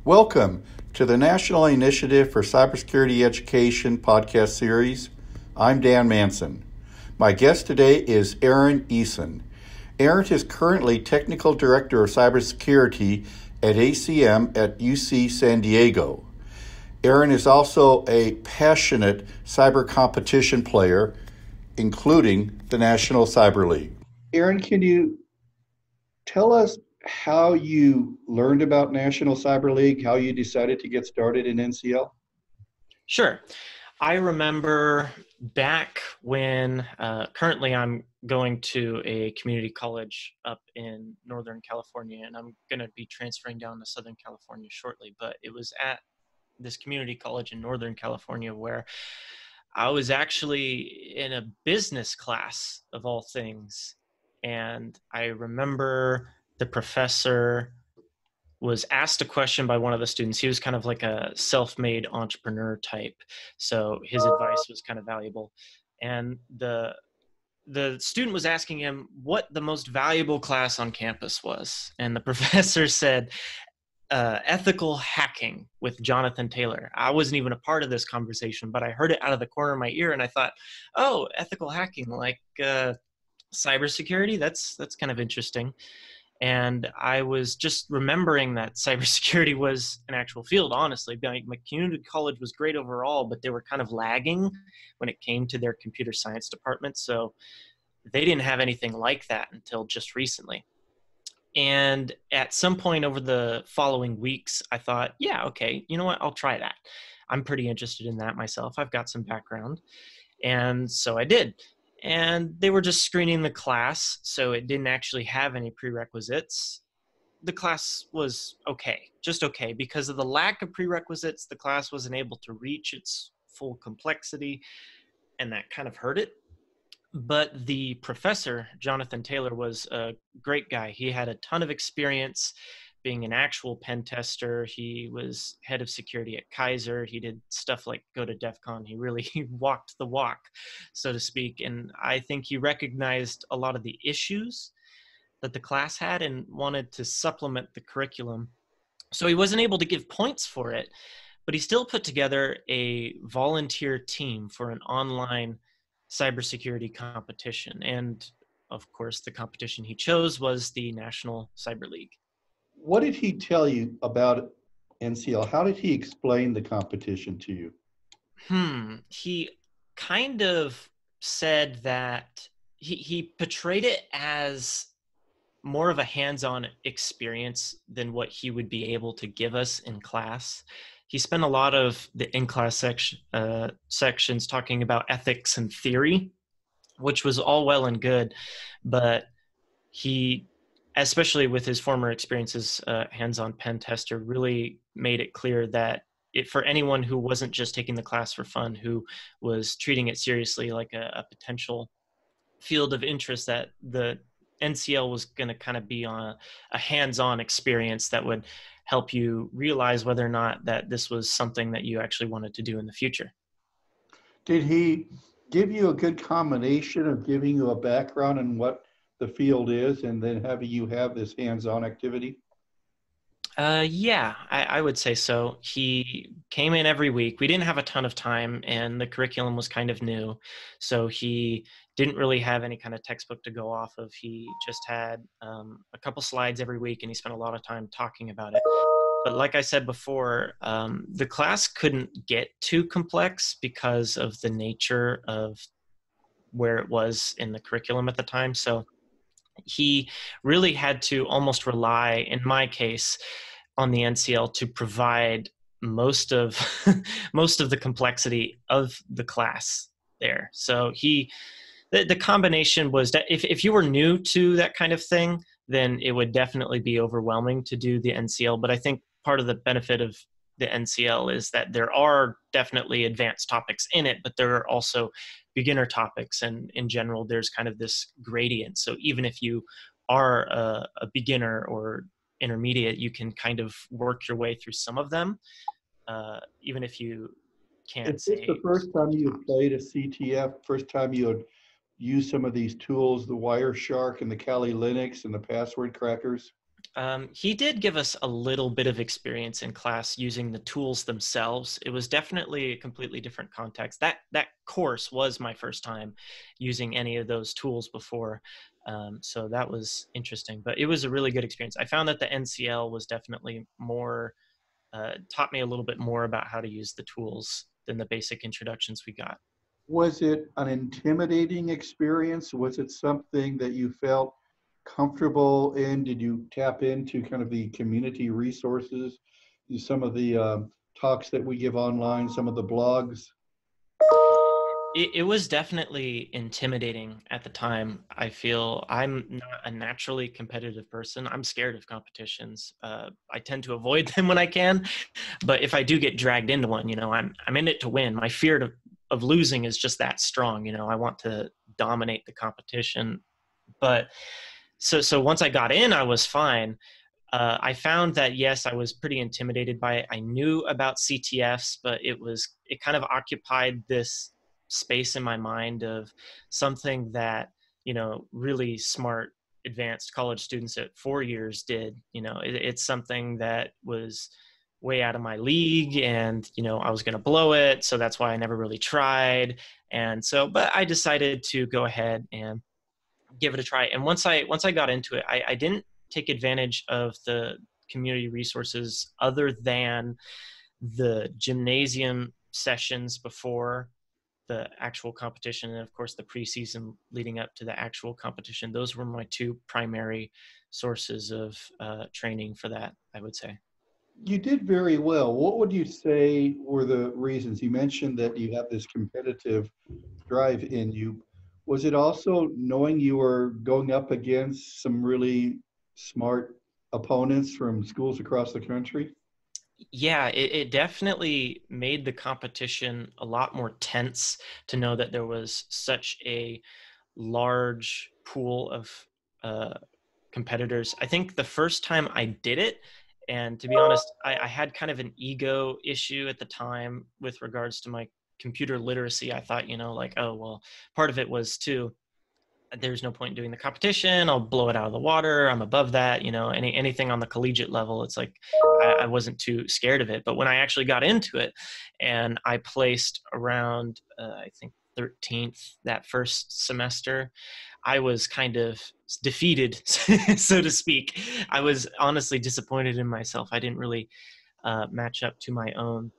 Welcome to the National Initiative for Cybersecurity Education podcast series. I'm Dan Manson. My guest today is Eason. Aaron is currently Technical Director of Cybersecurity at ACM at UC San Diego. Aaron is also a passionate cyber competition player, including the National Cyber League. Aaron, can you tell us how you learned about National Cyber League, how you decided to get started in NCL? Sure. I remember back when currently I'm going to a community college up in Northern California, and I'm going to be transferring down to Southern California shortly. But it was at this community college in Northern California where I was actually in a business class of all things. And I remember the professor was asked a question by one of the students. He was kind of like a self-made entrepreneur type, so his advice was kind of valuable. And the student was asking him what the most valuable class on campus was, and the professor said, ethical hacking with Jonathan Taylor. I wasn't even a part of this conversation, but I heard it out of the corner of my ear, and I thought, oh, ethical hacking, like cybersecurity. That's kind of interesting. And I was just remembering that cybersecurity was an actual field, honestly. My community college was great overall, but they were kind of lagging when it came to their computer science department. So they didn't have anything like that until just recently. And at some point over the following weeks, I thought, yeah, okay, you know what? I'll try that. I'm pretty interested in that myself. I've got some background. And so I did. And they were just screening the class, so it didn't actually have any prerequisites. The class was okay, just okay. Because of the lack of prerequisites, the class wasn't able to reach its full complexity, and that kind of hurt it. But the professor, Jonathan Taylor, was a great guy. He had a ton of experience being an actual pen tester. He was head of security at Kaiser. He did stuff like go to DEF CON. He really walked the walk, so to speak. And I think he recognized a lot of the issues that the class had and wanted to supplement the curriculum. So he wasn't able to give points for it, but he still put together a volunteer team for an online cybersecurity competition. And of course, the competition he chose was the National Cyber League. What did he tell you about NCL? How did he explain the competition to you? He kind of said that he portrayed it as more of a hands-on experience than what he would be able to give us in class. He spent a lot of the in-class sections talking about ethics and theory, which was all well and good, but he, especially with his former experiences, hands-on pen tester, really made it clear that for anyone who wasn't just taking the class for fun, who was treating it seriously like a potential field of interest, that the NCL was going to kind of be on a hands-on experience that would help you realize whether or not that this was something that you actually wanted to do in the future. Did he give you a good combination of giving you a background in what the field is and then having you have this hands-on activity? Yeah, I would say so. He came in every week. We didn't have a ton of time, and the curriculum was kind of new. So he didn't really have any kind of textbook to go off of. He just had a couple slides every week, and he spent a lot of time talking about it. But like I said before, the class couldn't get too complex because of the nature of where it was in the curriculum at the time. So he really had to almost rely, in my case, on the NCL to provide most of most of the complexity of the class there. So the combination was that if you were new to that kind of thing, then it would definitely be overwhelming to do the NCL. But I think part of the benefit of the NCL is that there are definitely advanced topics in it, but there are also beginner topics. And in general, there's kind of this gradient. So even if you are a beginner or intermediate, you can kind of work your way through some of them, even if you can't Is this say. the first time you played a CTF, first time you had used some of these tools, the Wireshark and the Kali Linux and the password crackers? He did give us a little bit of experience in class using the tools themselves. It was definitely a completely different context. That course was my first time using any of those tools before, so that was interesting. But it was a really good experience. I found that the NCL was definitely more taught me a little bit more about how to use the tools than the basic introductions we got. Was it an intimidating experience? Was it something that you felt comfortable in? Did you tap into kind of the community resources, some of the talks that we give online, some of the blogs? It was definitely intimidating at the time. I feel I'm not a naturally competitive person. I'm scared of competitions. I tend to avoid them when I can, but if I do get dragged into one, I'm in it to win. My fear of losing is just that strong. I want to dominate the competition. But so once I got in, I was fine. I found that yes, I was pretty intimidated by it. I knew about CTFs, but it kind of occupied this space in my mind of something that really smart advanced college students at 4 years did. It's something that was way out of my league, and I was going to blow it, so that's why I never really tried. And so, but I decided to go ahead and give it a try. And once I got into it, I didn't take advantage of the community resources other than the gymnasium sessions before the actual competition, and of course the preseason leading up to the actual competition. Those were my two primary sources of training for that, I would say. You did very well. What would you say were the reasons? You mentioned that you have this competitive drive in you. Was it also knowing you were going up against some really smart opponents from schools across the country? Yeah, it definitely made the competition a lot more tense to know that there was such a large pool of uh, competitors. I think the first time I did it, and to be honest, I had kind of an ego issue at the time with regards to my computer literacy. I thought, like, oh, well, part of it was too, there's no point in doing the competition. I'll blow it out of the water. I'm above that. Anything on the collegiate level, it's like I wasn't too scared of it. But when I actually got into it, and I placed around, I think 13th that first semester, I was kind of defeated, so to speak. I was honestly disappointed in myself. I didn't really match up to my own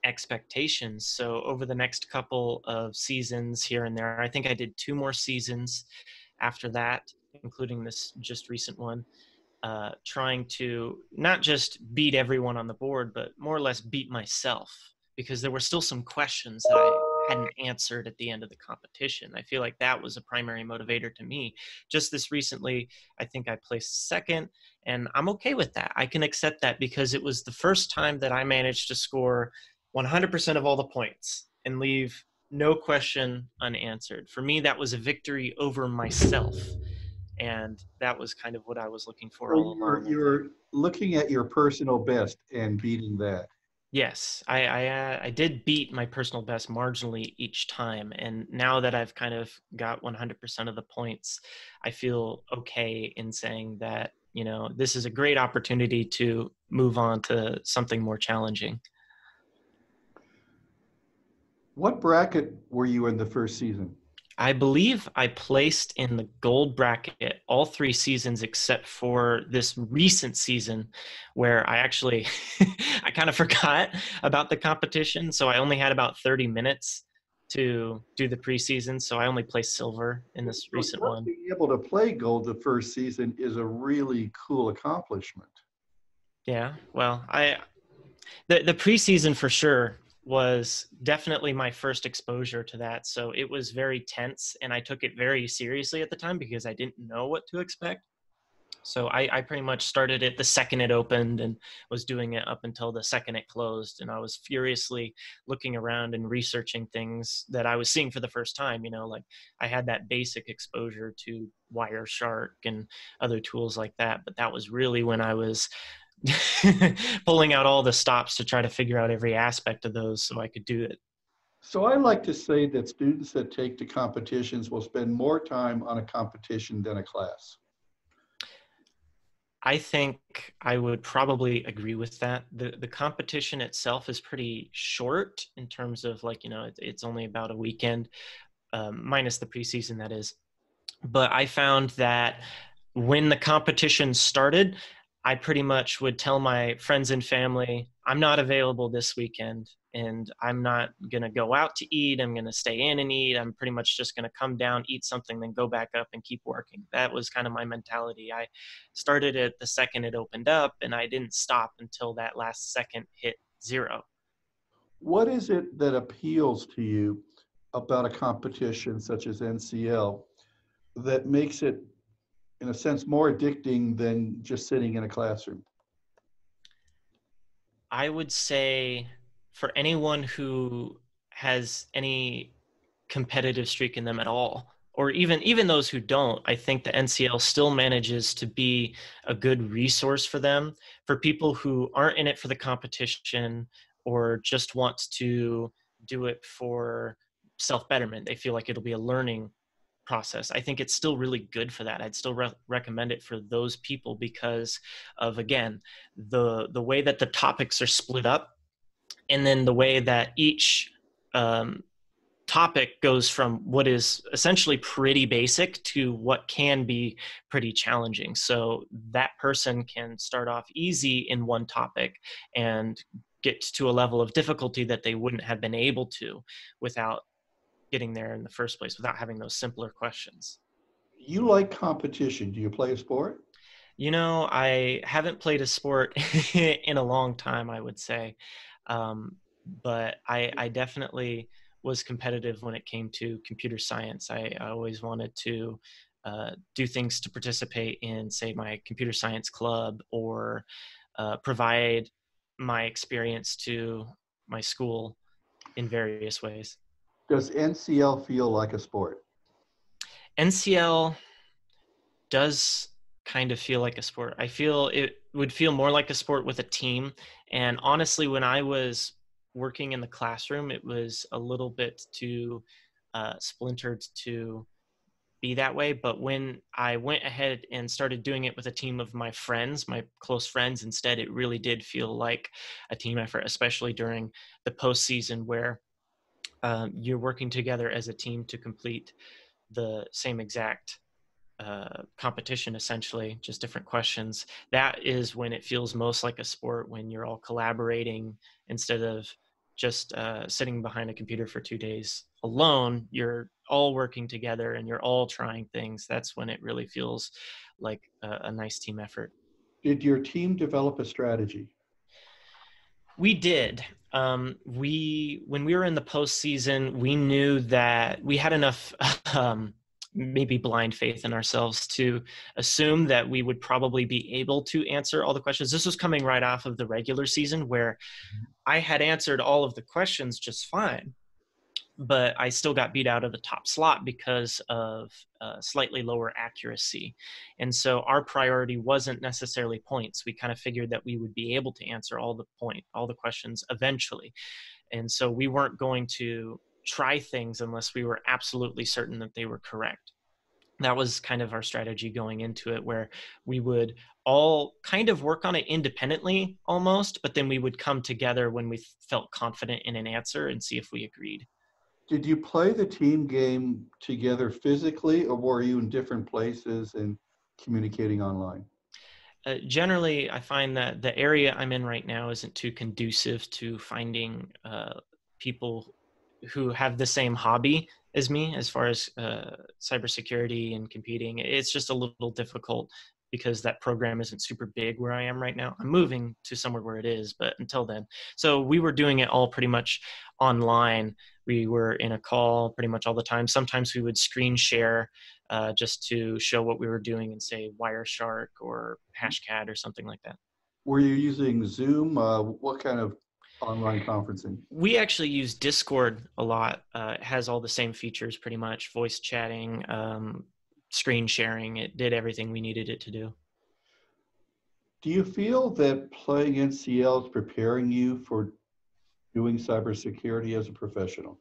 expectations. So over the next couple of seasons here and there, I think I did two more seasons after that, including this just recent one, trying to not just beat everyone on the board, but more or less beat myself, because there were still some questions that I hadn't answered at the end of the competition. I feel like that was a primary motivator to me. Just this recently, I think I placed second, and I'm okay with that. I can accept that because it was the first time that I managed to score 100% of all the points and leave no question unanswered. For me, that was a victory over myself. And that was kind of what I was looking for So all you're along, I think. you're looking at your personal best and beating that. Yes, I did beat my personal best marginally each time, and now that I've kind of got 100% of the points, I feel okay in saying that this is a great opportunity to move on to something more challenging. What bracket were you in the first season? I believe I placed in the gold bracket all 3 seasons except for this recent season, where I actually I kind of forgot about the competition, so I only had about 30 minutes to do the preseason, so I only placed silver in this So recent just one. being able to play gold the first season is a really cool accomplishment. Yeah, well, the preseason for sure was definitely my first exposure to that, so it was very tense, and I took it very seriously at the time because I didn't know what to expect. So I pretty much started it the second it opened and was doing it up until the second it closed. And I was furiously looking around and researching things that I was seeing for the first time. Like I had that basic exposure to Wireshark and other tools like that. But that was really when I was pulling out all the stops to try to figure out every aspect of those so I could do it. So I like to say that students that take to competitions will spend more time on a competition than a class. I think I would probably agree with that. The competition itself is pretty short in terms of like, it's only about a weekend, minus the preseason, that is. But I found that when the competition started, I pretty much would tell my friends and family, I'm not available this weekend and I'm not going to go out to eat. I'm going to stay in and eat. I'm pretty much just going to come down, eat something, then go back up and keep working. That was kind of my mentality. I started it the second it opened up, and I didn't stop until that last second hit zero. What is it that appeals to you about a competition such as NCL that makes it, in a sense, more addicting than just sitting in a classroom? I would say for anyone who has any competitive streak in them at all, or even those who don't, I think the NCL still manages to be a good resource for them. For people who aren't in it for the competition or just want to do it for self-betterment, they feel like it'll be a learning process. I think it's still really good for that. I'd still recommend it for those people because of, again, the way that the topics are split up, and then the way that each um, topic goes from what is essentially pretty basic to what can be pretty challenging. So that person can start off easy in one topic and get to a level of difficulty that they wouldn't have been able to without getting there in the first place, without having those simpler questions. You like competition. Do you play a sport? I haven't played a sport in a long time, I would say. Um, but I definitely was competitive when it came to computer science. I always wanted to do things to participate in, say, my computer science club, or provide my experience to my school in various ways. Does NCL feel like a sport? NCL does kind of feel like a sport. I feel it would feel more like a sport with a team. And honestly, when I was working in the classroom, it was a little bit too splintered to be that way. But when I went ahead and started doing it with a team of my friends, my close friends, instead, it really did feel like a team effort, especially during the postseason where you're working together as a team to complete the same exact competition, essentially, just different questions. That is when it feels most like a sport, when you're all collaborating instead of just sitting behind a computer for 2 days alone. You're all working together and you're all trying things. That's when it really feels like a nice team effort. Did your team develop a strategy? We did. When we were in the postseason, we knew that we had enough, maybe blind faith in ourselves to assume that we would probably be able to answer all the questions. This was coming right off of the regular season where I had answered all of the questions just fine, but I still got beat out of the top slot because of slightly lower accuracy. And so our priority wasn't necessarily points. We kind of figured that we would be able to answer all the questions eventually. And so we weren't going to try things unless we were absolutely certain that they were correct. That was kind of our strategy going into it, where we would all kind of work on it independently almost, but then we would come together when we felt confident in an answer and see if we agreed. Did you play the team game together physically, or were you in different places and communicating online? Generally, I find that the area I'm in right now isn't too conducive to finding people who have the same hobby as me as far as cybersecurity and competing. It's just a little difficult because that program isn't super big where I am right now. I'm moving to somewhere where it is, but until then. So we were doing it all pretty much online. We were in a call pretty much all the time. Sometimes we would screen share just to show what we were doing and say Wireshark or Hashcat or something like that. Were you using Zoom? What kind of online conferencing? We actually use Discord a lot. It has all the same features pretty much, voice chatting, screen sharing. It did everything we needed it to do. Do you feel that playing NCL is preparing you for doing cybersecurity as a professional?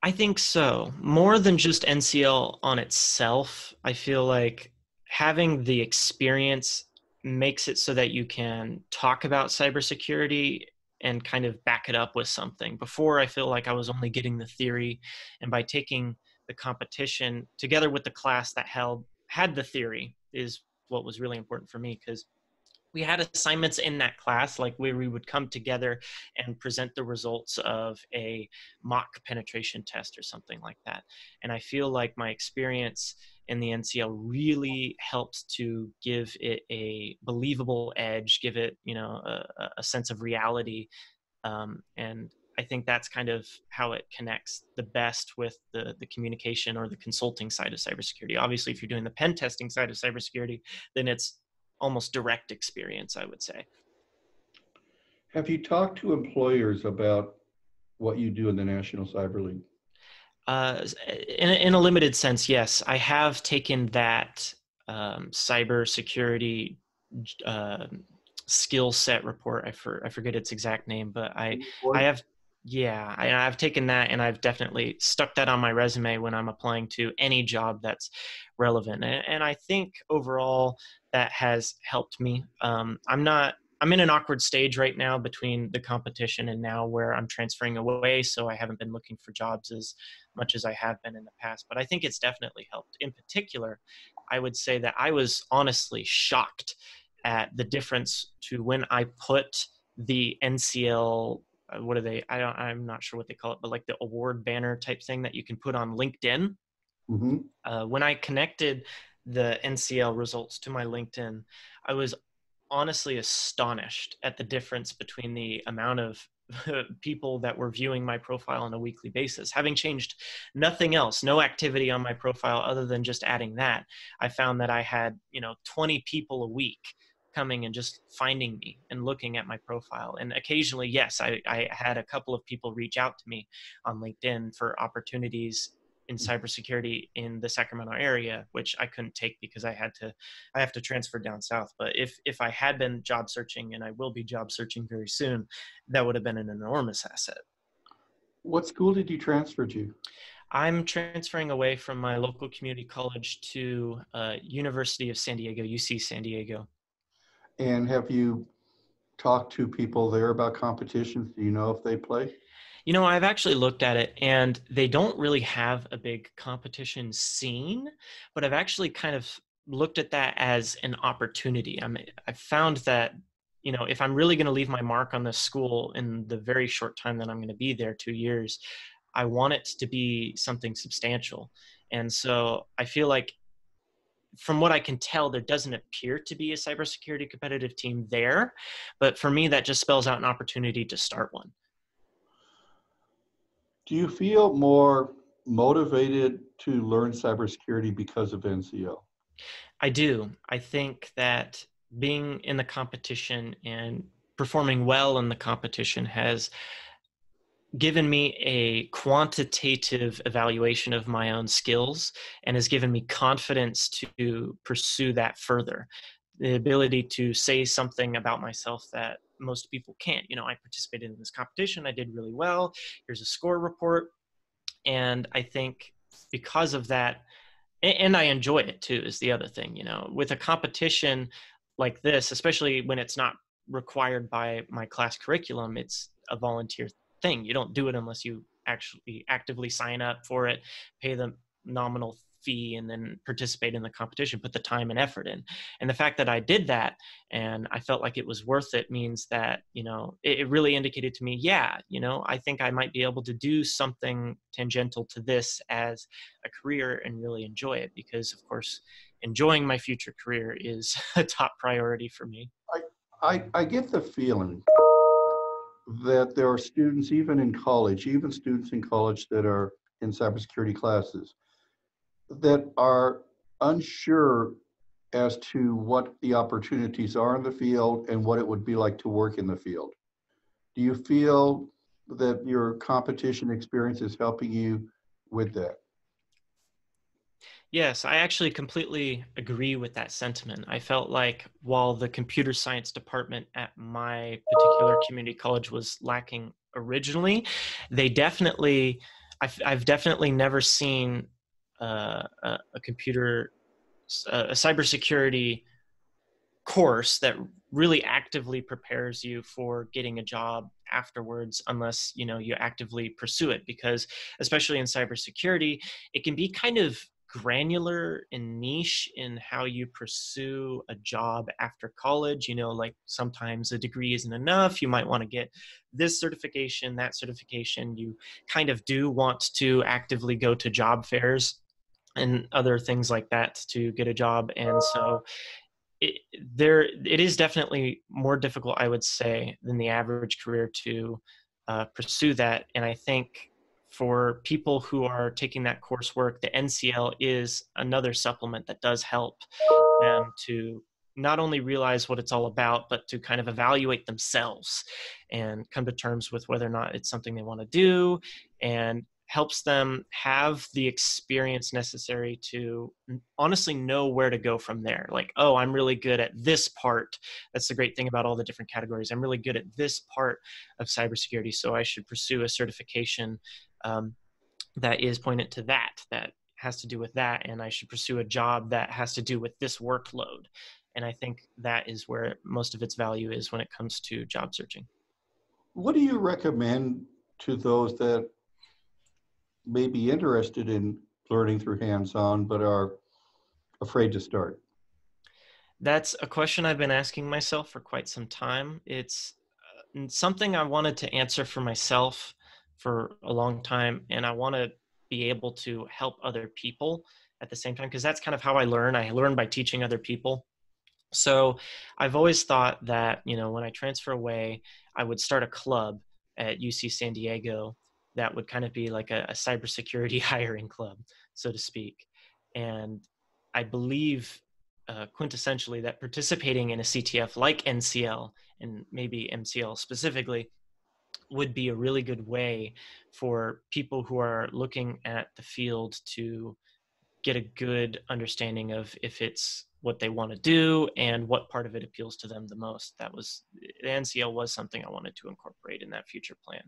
I think so. More than just NCL on itself, I feel like having the experience makes it so that you can talk about cybersecurity and kind of back it up with something. Before, I feel like I was only getting the theory, and by taking the competition together with the class that had the theory is what was really important for me, because we had assignments in that class, like where we would come together and present the results of a mock penetration test or something like that. And I feel like my experience in the NCL really helps to give it a believable edge, give it, a sense of reality. And I think that's kind of how it connects the best with the communication or the consulting side of cybersecurity. Obviously, if you're doing the pen testing side of cybersecurity, then it's almost direct experience, I would say. Have you talked to employers about what you do in the National Cyber League? In a limited sense, yes. I have taken that cybersecurity uh, skill set report. I forget its exact name, but I have, yeah, I've taken that, and I've definitely stuck that on my resume when I'm applying to any job that's relevant. And I think overall that has helped me. I'm in an awkward stage right now between the competition and now where I'm transferring away, so I haven't been looking for jobs as much as I have been in the past. But I think it's definitely helped. In particular, I would say that I was honestly shocked at the difference to when I put the NCL, what are they? I'm not sure what they call it, but like the award banner type thing that you can put on LinkedIn. Mm-hmm. When I connected the NCL results to my LinkedIn, I was honestly astonished at the difference between the amount of people that were viewing my profile on a weekly basis. Having changed nothing else, no activity on my profile other than just adding that, I found that I had, 20 people a week coming and just finding me and looking at my profile. And occasionally, yes, I had a couple of people reach out to me on LinkedIn for opportunities in cybersecurity in the Sacramento area, which I couldn't take because I have to transfer down south. But if I had been job searching, and I will be job searching very soon, that would have been an enormous asset. What school did you transfer to? I'm transferring away from my local community college to University of San Diego, UC San Diego. And have you talked to people there about competitions? Do you know if they play? I've actually looked at it, and they don't really have a big competition scene, but I've actually kind of looked at that as an opportunity. I've found that, if I'm really going to leave my mark on this school in the very short time that I'm going to be there, 2 years, I want it to be something substantial. And so I feel like, from what I can tell, there doesn't appear to be a cybersecurity competitive team there. But for me, that just spells out an opportunity to start one. Do you feel more motivated to learn cybersecurity because of NCO? I do. I think that being in the competition and performing well in the competition has given me a quantitative evaluation of my own skills and has given me confidence to pursue that further. The ability to say something about myself that most people can't. I participated in this competition, I did really well. Here's a score report. And I think because of that, and I enjoy it too, is the other thing. With a competition like this, especially when it's not required by my class curriculum, it's a volunteer thing. You don't do it unless you actually actively sign up for it, pay the nominal fee, and then participate in the competition, put the time and effort in. And the fact that I did that and I felt like it was worth it means that, it really indicated to me, yeah, I think I might be able to do something tangential to this as a career and really enjoy it, because of course enjoying my future career is a top priority for me. I get the feeling that there are students, even students in college that are in cybersecurity classes, that are unsure as to what the opportunities are in the field and what it would be like to work in the field. Do you feel that your competition experience is helping you with that? Yes, I actually completely agree with that sentiment. I felt like while the computer science department at my particular community college was lacking originally, they definitely, I've definitely never seen a cybersecurity course that really actively prepares you for getting a job afterwards, unless you actively pursue it, because especially in cybersecurity, it can be kind of granular and niche in how you pursue a job after college. Like sometimes a degree isn't enough. You might want to get this certification, that certification. You kind of do want to actively go to job fairs and other things like that to get a job. And so it, it is definitely more difficult, I would say, than the average career to pursue that. And I think for people who are taking that coursework, the NCL is another supplement that does help them to not only realize what it's all about, but to kind of evaluate themselves and come to terms with whether or not it's something they want to do, and helps them have the experience necessary to honestly know where to go from there. Like, oh, I'm really good at this part. That's the great thing about all the different categories. I'm really good at this part of cybersecurity, so I should pursue a certification that is pointed to that has to do with that, and I should pursue a job that has to do with this workload. And I think that is where most of its value is when it comes to job searching. What do you recommend to those that may be interested in learning through hands-on but are afraid to start? That's a question I've been asking myself for quite some time. It's something I wanted to answer for myself for a long time, and I want to be able to help other people at the same time, because that's kind of how I learn. I learn by teaching other people. So I've always thought that, when I transfer away, I would start a club at UC San Diego that would kind of be like a cybersecurity hiring club, so to speak. And I believe quintessentially that participating in a CTF like NCL, and maybe MCL specifically, would be a really good way for people who are looking at the field to get a good understanding of if it's what they want to do and what part of it appeals to them the most. The NCL was something I wanted to incorporate in that future plan.